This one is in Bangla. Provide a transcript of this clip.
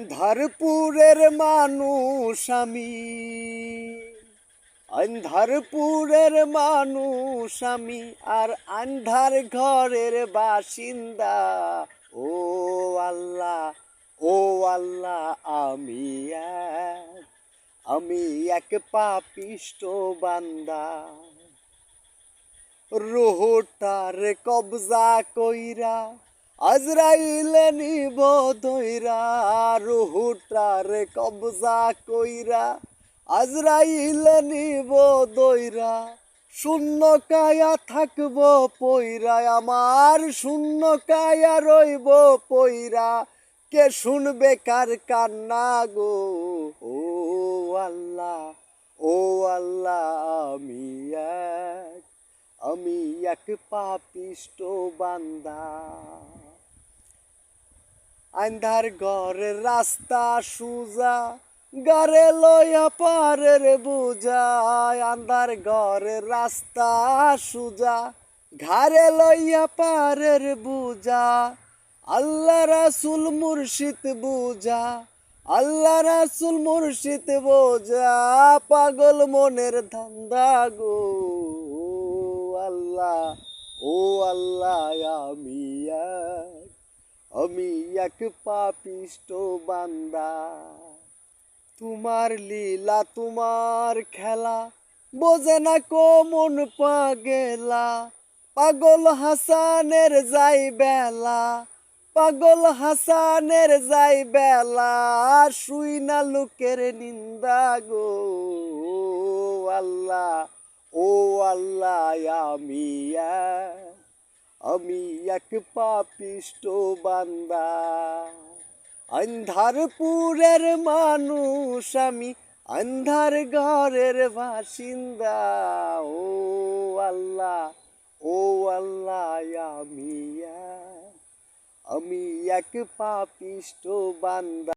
আন্ধারপুরের মানুষ আমি, আন্ধারপুরের মানুষ আমি, আর আন্ধার ঘরের বাসিন্দা। ও আল্লাহ, ও আল্লাহ, আমি এক পাপিষ্ট বান্দা। রুহটার কবজা কইরা আজরাইল নিব দইরা, রুহটার কবজা কইরা আজরাইল নিব দইরা। শূন্য কায়া থাকব পইরা, আমার শূন্য কায়া রইব পইরা। কে শুনবে কার কান্না গো? ও আল্লাহ, ও আল্লাহ, আমি এক পাপিষ্ট বান্দা। আন্ধার ঘরের রাস্তা সুজা, গারে লইয়া পারের বুঝা। আন্ধার ঘরের রাস্তা সুজা, ঘাড়ে লইয়া পারের বুঝা। আল্লাহ রাসূল মুর্শিদ বুঝা, আল্লাহ রাসূল মুর্শিদ বোঝা। পাগল মনের ধান্দা গো। আল্লাহ, ও আল্লাহ, আমি এক পাপিষ্ট বান্দা। তোমার লীলা তোমার খেলা বোঝে না কো মন পাগেলা। পাগল হাসানের যাই বেলা, পাগল হাসানের যাই বেলা। শুই না লোকের নিন্দা গো। আল্লাহ, ও আল্লাহ, আমি এক পাপিষ্ট বান্দা। আন্ধারপুরের মানুষ আমি, আন্ধার ঘরের বাসিন্দা। ও আল্লাহ, ও আল্লাহ, আমি এক পাপিষ্ট বান্দা।